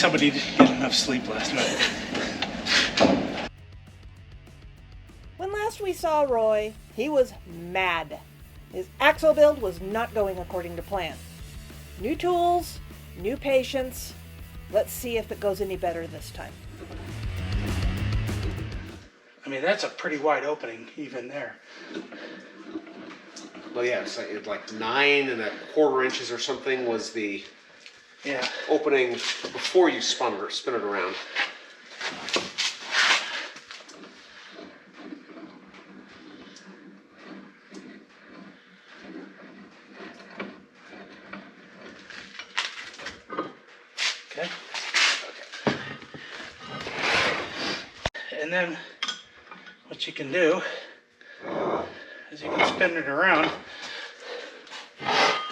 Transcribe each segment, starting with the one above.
somebody didn't get enough sleep last night. When last we saw Roy, he was mad. His axle build was not going according to plan. New tools, new patience. Let's see if it goes any better this time. I mean, that's a pretty wide opening, even there. Well, yeah, it's like 9 1/4 inches or something was the opening before you spin it around. Okay. And then what you can do is you can spin it around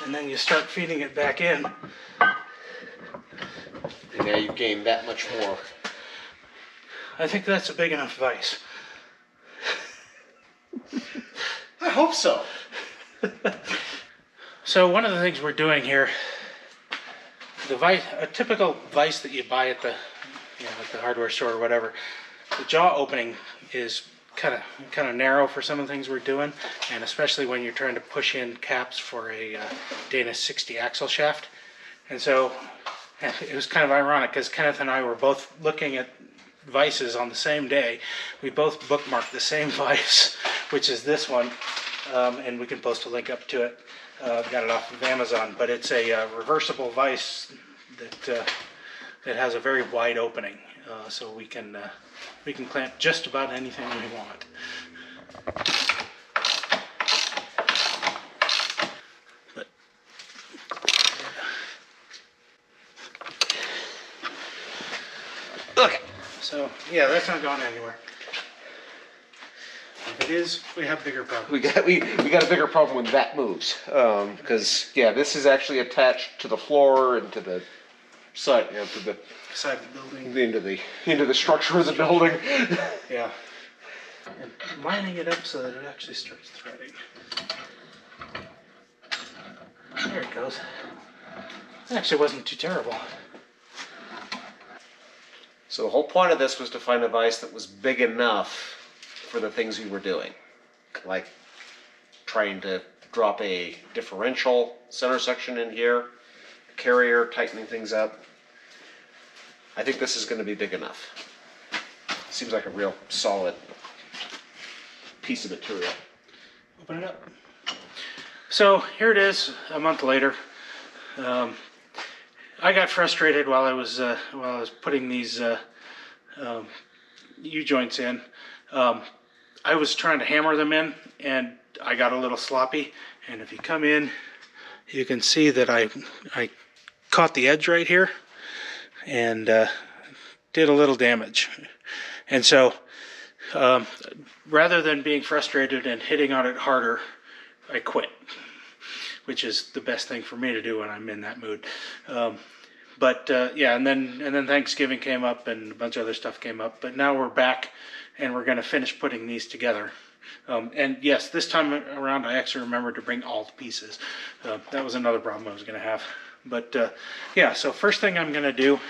and then you start feeding it back in. And now you've gained that much more. I think that's a big enough vise. I hope so. So one of the things we're doing here, the vise, a typical vise that you buy at the, at the hardware store or whatever, the jaw opening is kind of narrow for some of the things we're doing, and especially when you're trying to push in caps for a Dana 60 axle shaft. And so it was kind of ironic because Kenneth and I were both looking at vices on the same day. We both bookmarked the same vise, which is this one, and we can post a link up to it. Got it off of Amazon, but it's a reversible vise that has a very wide opening, so we can clamp just about anything we want. But Okay. So yeah, that's not going anywhere. If it is, we have bigger problems. We got a bigger problem when that moves, because this is actually attached to the floor and to the side, to the Side of the building. into the structure of the building. Yeah. And lining it up so that it actually starts threading. There it goes. It actually wasn't too terrible. So the whole point of this was to find a vise that was big enough for the things we were doing, like trying to drop a differential center section in here, carrier, tightening things up. I think this is going to be big enough. Seems like a real solid piece of material. Open it up. So here it is, a month later. I got frustrated while I was putting these U-joints in. I was trying to hammer them in, and I got a little sloppy. And if you come in, you can see that I caught the edge right here and did a little damage. And so rather than being frustrated and hitting on it harder, I quit, which is the best thing for me to do when I'm in that mood. And then Thanksgiving came up and a bunch of other stuff came up, but now we're back and we're going to finish putting these together. And yes, this time around I actually remembered to bring all the pieces. That was another problem I was going to have. But so first thing I'm going to do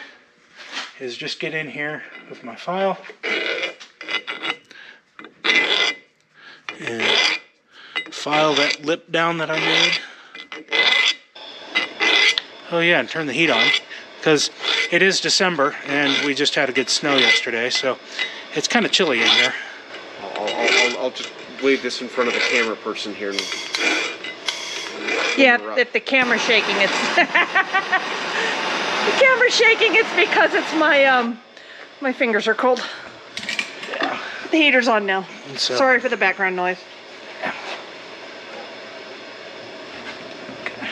is just get in here with my file and file that lip down that I made. Oh yeah, and turn the heat on, because it is December and we just had a good snow yesterday, so it's kind of chilly in here. I'll just wave this in front of the camera person here. Yeah, if the camera's shaking, it's the camera's shaking. It's because it's my fingers are cold. Yeah. The heater's on now. So, sorry for the background noise. Yeah. Okay.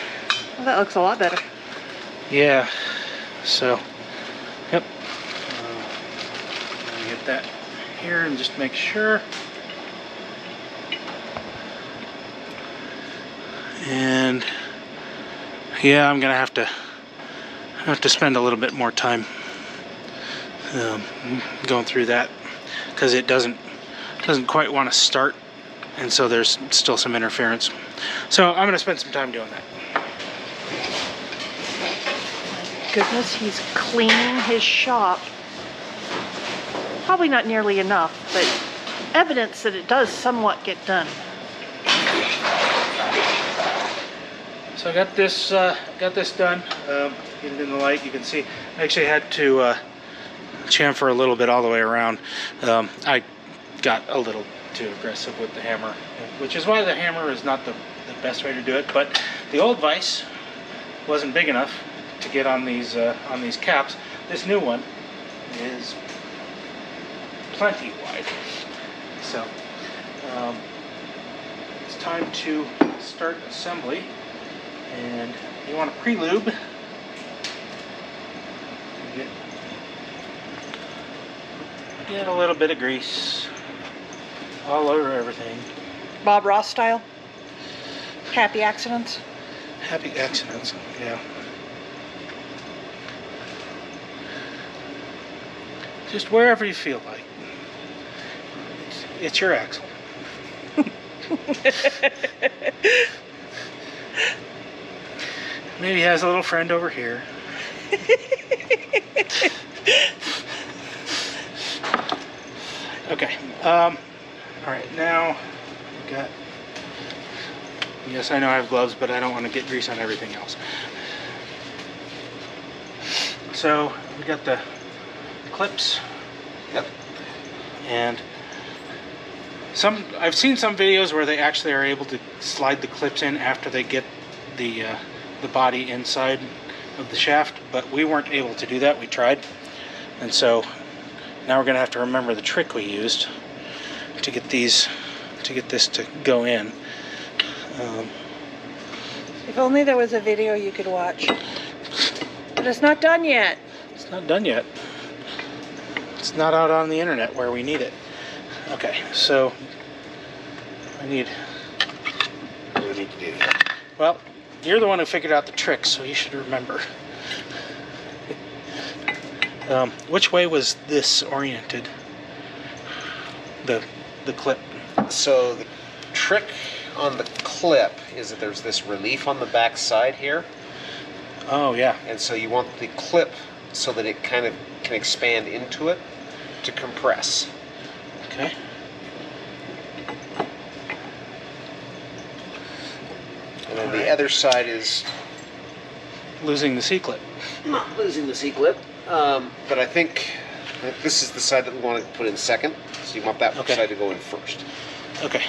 Well, that looks a lot better. Yeah. So, yep. Let me get that here and just make sure. And yeah, I'm gonna have to spend a little bit more time going through that, because it doesn't quite want to start, and so there's still some interference. So I'm gonna spend some time doing that. goodness, he's cleaning his shop. Probably not nearly enough, but evidence that it does somewhat get done. So I got this done. Get it in the light. You can see I actually had to chamfer a little bit all the way around. I got a little too aggressive with the hammer, which is why the hammer is not the best way to do it. But the old vise wasn't big enough to get on these caps. This new one is plenty wide. So it's time to start assembly. And you want to pre-lube. Get a little bit of grease all over everything. Bob Ross style? Happy accidents? Happy accidents, yeah. Just wherever you feel like. It's your axle. Maybe he has a little friend over here. Okay. All right. Now we got. Yes, I know I have gloves, but I don't want to get grease on everything else. So we got the clips. Yep. And I've seen some videos where they actually are able to slide the clips in after they get the body inside of the shaft, but we weren't able to do that. We tried, and so now we're gonna have to remember the trick we used to get this to go in. If only there was a video you could watch. But it's not done yet. It's not done yet. It's not out on the internet where we need it. Okay, so what do we need to do here? Well, you're the one who figured out the trick, so you should remember. Which way was this oriented? The clip. So the trick on the clip is that there's this relief on the back side here, Oh yeah. and so you want the clip so that it kind of can expand into it to compress. Okay. And then the other side is Losing the C-clip. not losing the C-clip, but I think this is the side that we want to put in second, so you want that Okay. side to go in first. Okay.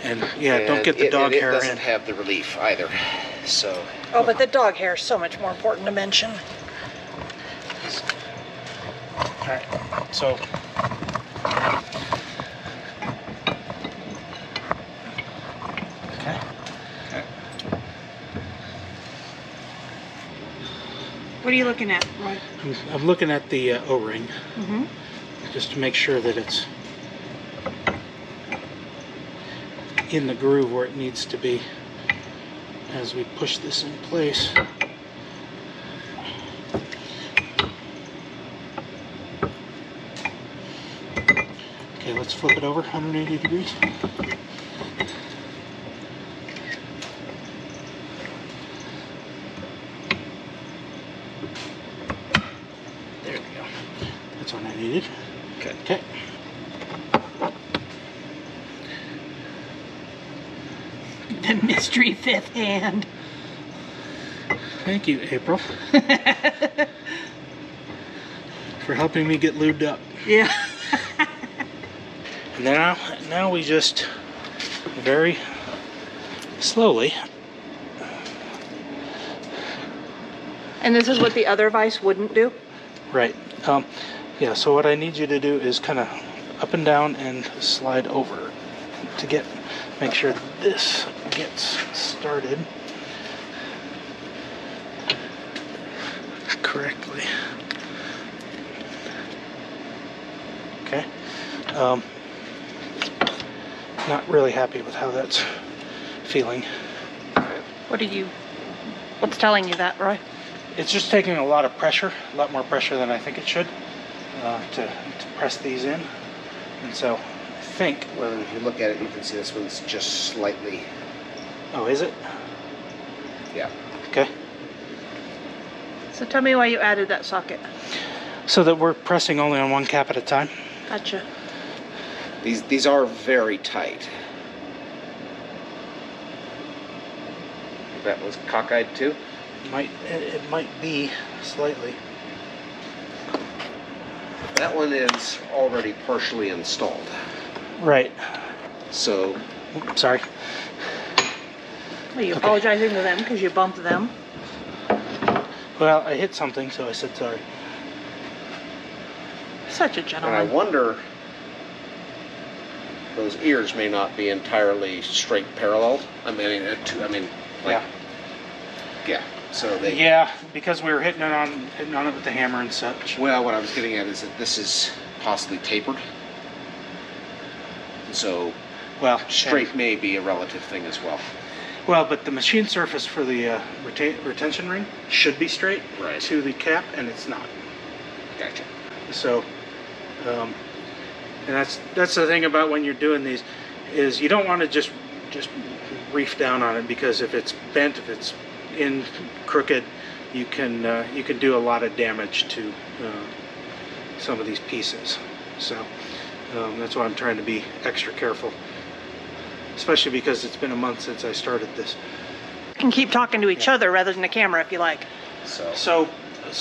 And yeah, don't get the dog it hair doesn't in. have the relief either, so Oh, but the dog hair is so much more important to mention. All right. So. Okay. What are you looking at, Roy? I'm looking at the O-ring Mm-hmm. just to make sure that it's in the groove where it needs to be as we push this in place. Okay, let's flip it over 180 degrees. There we go. That's what I needed. okay. Okay. The mystery fifth hand. Thank you, April, for helping me get lubed up. Yeah. And now we just very slowly. And this is what the other vise wouldn't do? Right. Yeah, so what I need you to do is kind of up and down and slide over to make sure this gets started correctly. Okay. Not really happy with how that's feeling. What's telling you that, Roy? It's just taking a lot of pressure, a lot more pressure than I think it should, to press these in. And so I think... Well, if you look at it, you can see this one's just slightly... Oh, is it? Yeah. Okay. So tell me why you added that socket. So that we're pressing only on one cap at a time. Gotcha. These are very tight. That was cockeyed too? It might be slightly. That one is already partially installed. Right. So, Oops, sorry. Are you Okay. apologizing to them because you bumped them? Well, I hit something, so I said sorry. Such a and I gentleman. wonder, those ears may not be entirely straight parallel. I mean, like, yeah. So they. Yeah, because we were hitting on it with the hammer and such. Well, what I was getting at is that this is possibly tapered. So Well, straight may be a relative thing as well. Well, but the machine surface for the retention ring should be straight Right. to the cap, and it's not. Gotcha. So, and that's the thing about when you're doing these, is you don't want to just reef down on it, because if it's bent, if it's in crooked, you can do a lot of damage to some of these pieces. So that's why I'm trying to be extra careful, especially because it's been a month since I started this. You can keep talking to each other rather than the camera if you like. So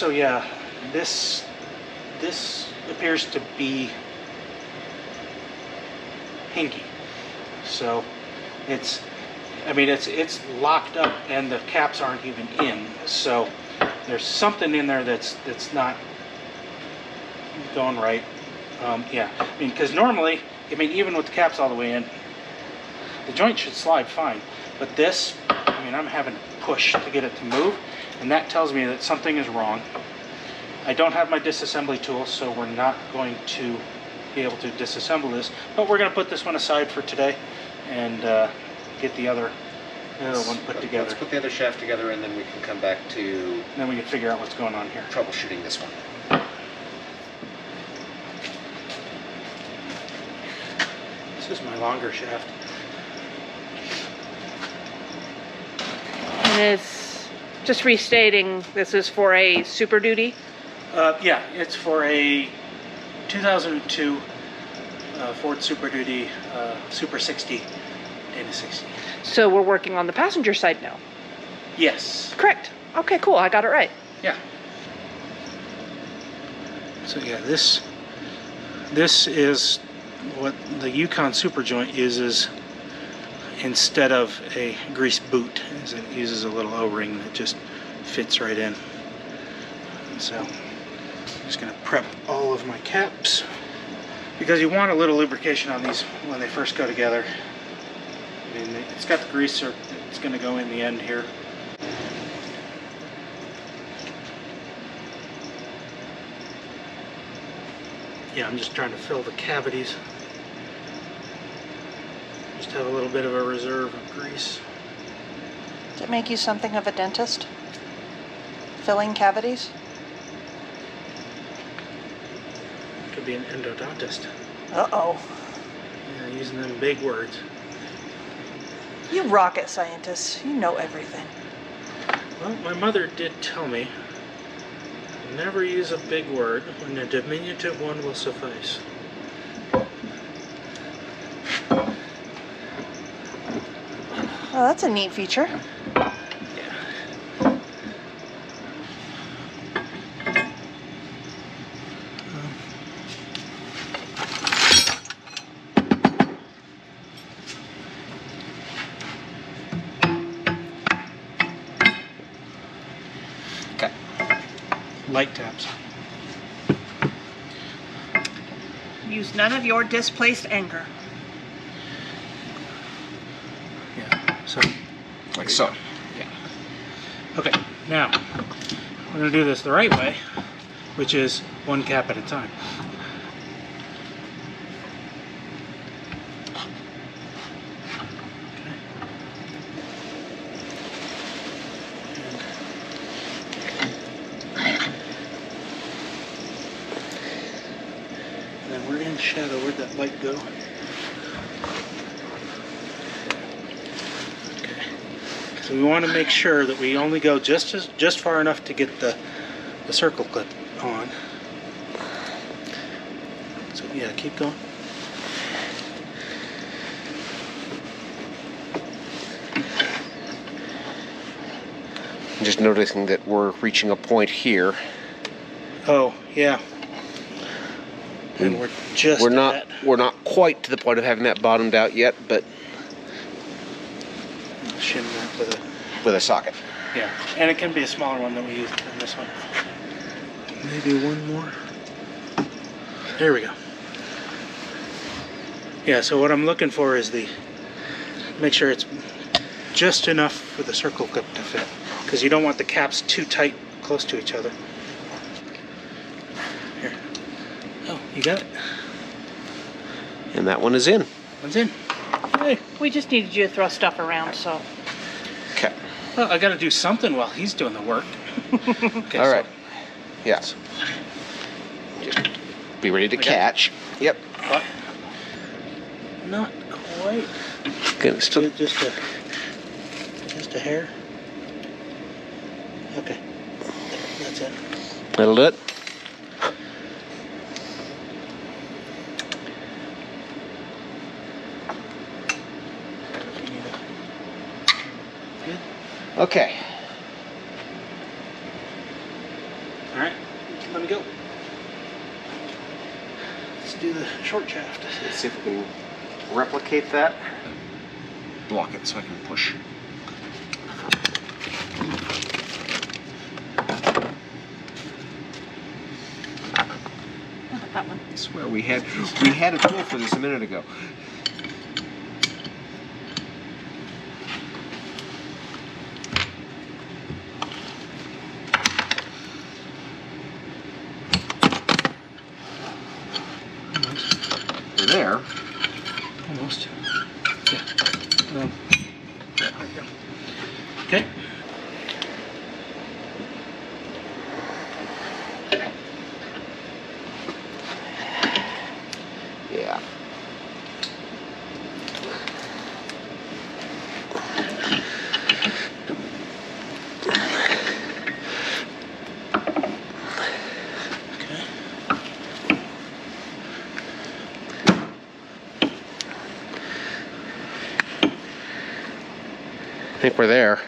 Yeah, this appears to be hinky. So it's locked up and the caps aren't even in. So there's something in there that's not going right. Yeah, I mean, because normally, even with the caps all the way in, the joint should slide fine. But this, I'm having to push to get it to move, and that tells me that something is wrong. I don't have my disassembly tool, so we're not going to be able to disassemble this, but we're going to put this one aside for today and get the other one put together. Let's put the other shaft together, and then we can come back to Then we can figure out what's going on here. troubleshooting this one. This is my longer shaft. And it's just restating, this is for a Superduty. Yeah, it's for a 2002 Ford Superduty Super 60 Dana 60. So we're working on the passenger side now. Yes. Correct. Okay, cool. I got it right. Yeah. So yeah, this is what the Yukon Super Joint uses instead of a grease boot, is it uses a little O-ring that just fits right in. So I'm just going to prep all of my caps, because you want a little lubrication on these when they first go together. It's got the grease, it's going to go in the end here. Yeah, I'm just trying to fill the cavities. Just have a little bit of a reserve of grease. Does it make you something of a dentist? Filling cavities? Could be an endodontist. Uh-oh. Yeah, using them big words. You rocket scientists. You know everything. Well, my mother did tell me, never use a big word when a diminutive one will suffice. Oh, that's a neat feature. Yeah. Okay. Light taps. Use none of your displaced anger. Yeah. So, Like so. yeah. Okay, now we're going to do this the right way, which is one cap at a time. And then we're in shadow. Where'd that light go? Okay. So we want to make sure that we only go just far enough to get the the circle clip on. So yeah, keep going. I'm just noticing that we're reaching a point here. Oh yeah. And we're just We're not quite to the point of having that bottomed out yet, but shim that with a socket. yeah. And it can be a smaller one than we used in this one. Maybe one more. There we go. Yeah, so what I'm looking for is make sure it's just enough for the circle clip to fit, because you don't want the caps too tight close to each other. Here. Oh, you got it? And that one is in. One's in. Hey. We just needed you to throw stuff around, so. Okay. Well, I got to do something while he's doing the work. Okay, All right. So, Yes. Just be ready to Okay. catch. Yep. but not quite. Good. Still. Just a hair. Okay. That's it. That'll do it. Good. Okay. All right. Let me go. Let's do the short shaft. Let's see if we can replicate that. Block it so I can push. That one. I swear we had a tool for this a minute ago. We're there. Almost. Yeah. There we go. Okay. Yeah. Okay. I think we're there.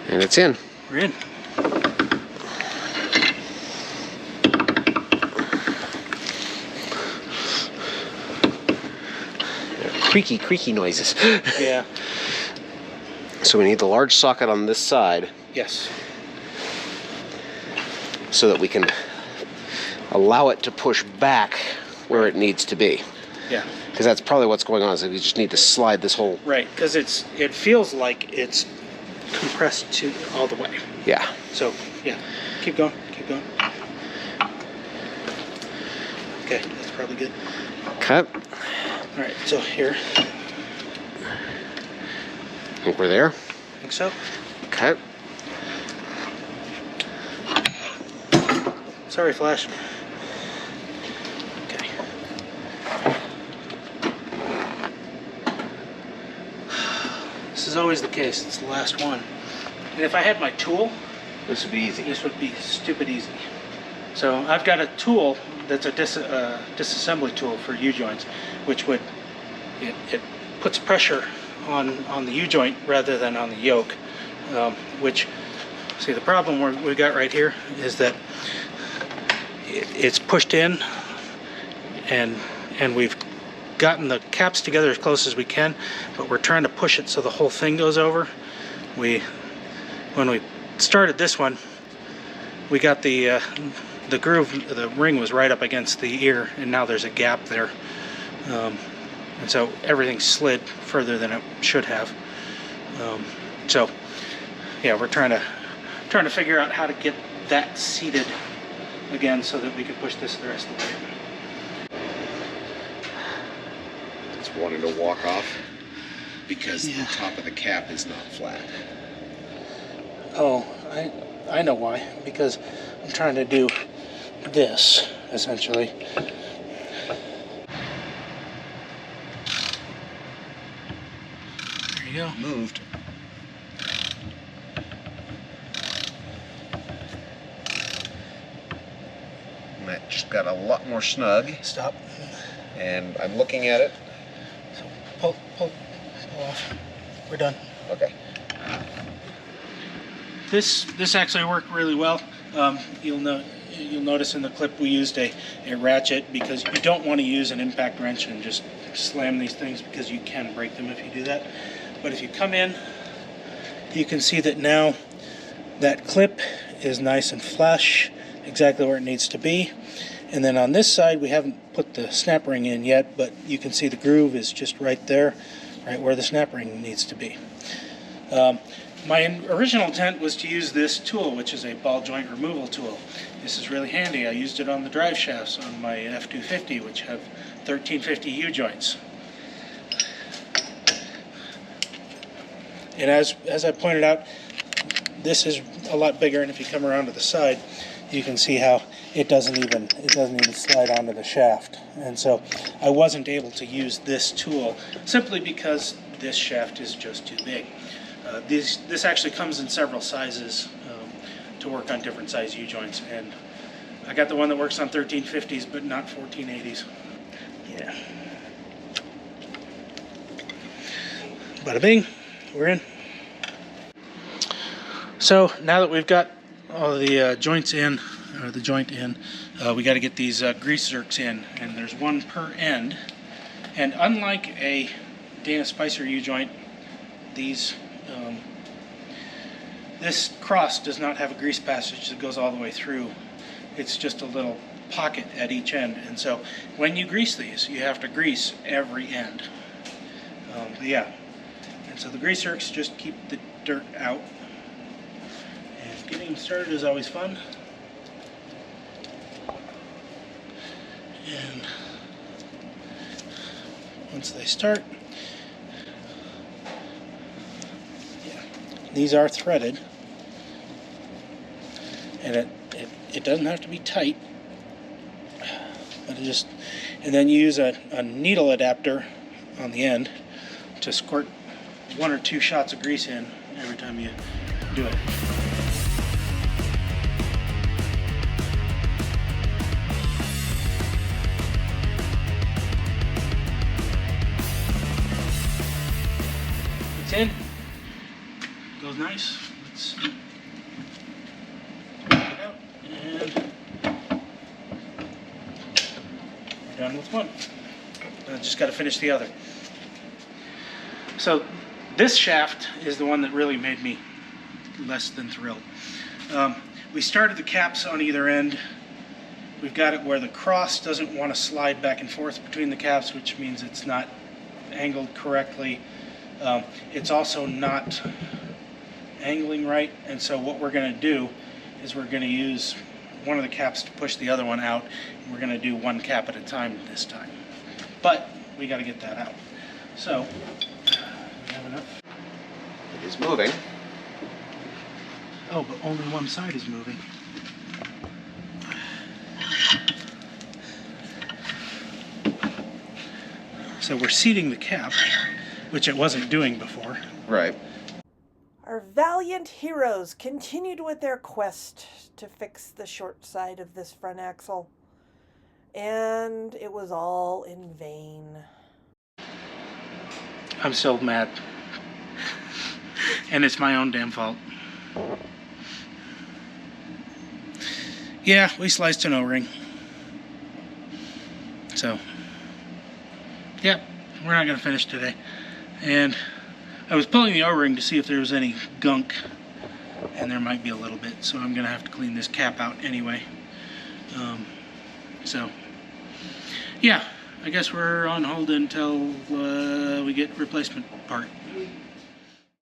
And it's in. We're in. Creaky noises. Yeah. So we need the large socket on this side Yes. so that we can allow it to push back where it needs to be. Yeah. Because that's probably what's going on, is that we just need to slide this whole... Right. Because it feels like it's compressed to all the way. Yeah. So yeah. Keep going. Keep going. Okay. That's probably good. Cut. All right. So here. I think we're there. Think so. Cut. Sorry, Flash. Okay. This is always the case. It's the last one. And if I had my tool, This would be easy. this would be stupid easy. So I've got a tool that's a disassembly tool for U-joints, which would it puts pressure on the U-joint rather than on the yoke. Which, see, the problem we got right here is that it's pushed in, and we've gotten the caps together as close as we can, but we're trying to push it so the whole thing goes over. When we started this one, we got the groove, the ring was right up against the ear, and now there's a gap there, and so everything slid further than it should have. So yeah, we're trying to figure out how to get that seated again so that we can push this the rest of the way. It's wanting to walk off because the top of the cap is not flat. Oh, I know why. Because I'm trying to do this, essentially. There you go. Moved. And that just got a lot more snug. Stop. And I'm looking at it. So pull off. We're done. Okay. This actually worked really well. You'll notice in the clip we used a ratchet, because you don't want to use an impact wrench and just slam these things, because you can break them if you do that. But if you come in, you can see that now that clip is nice and flush, exactly where it needs to be. And then on this side, we haven't put the snap ring in yet, but you can see the groove is just right there, right where the snap ring needs to be. My original intent was to use this tool, which is a ball joint removal tool. This is really handy. I used it on the drive shafts on my F250, which have 1350 U-joints. And as I pointed out, this is a lot bigger, and if you come around to the side, you can see how it doesn't even slide onto the shaft. And so I wasn't able to use this tool simply because this shaft is just too big. This actually comes in several sizes to work on different size U-joints, and I got the one that works on 1350s but not 1480s. Yeah. Bada bing, we're in. So now that we've got all the joints in, or the joint in, we got to get these grease zerks in, and there's one per end. And unlike a Dana Spicer U-joint, this cross does not have a grease passage that goes all the way through. It's just a little pocket at each end, and so when you grease these, you have to grease every end. Yeah, and so the grease zerks just keep the dirt out. And getting them started is always fun. And once they start, yeah, these are threaded, and it doesn't have to be tight, but and then you use a needle adapter on the end to squirt 1 or 2 shots of grease in every time you do it. It's in. Goes nice. Let's get it out, and we're done with one. I just got to finish the other. So this shaft is the one that really made me less than thrilled. We started the caps on either end. We've got it where the cross doesn't want to slide back and forth between the caps, which means it's not angled correctly. It's also not angling right, and so what we're going to do is we're going to use one of the caps to push the other one out. We're going to do one cap at a time this time, but we got to get that out. So we have enough. It is moving. Oh, but only one side is moving. So we're seating the cap, which it wasn't doing before. Right. Our valiant heroes continued with their quest to fix the short side of this front axle, and it was all in vain. I'm so mad. And it's my own damn fault. Yeah, we sliced an O-ring. So, yeah, we're not going to finish today. And I was pulling the O-ring to see if there was any gunk, and there might be a little bit, so I'm going to have to clean this cap out anyway. So, yeah, I guess we're on hold until we get replacement part.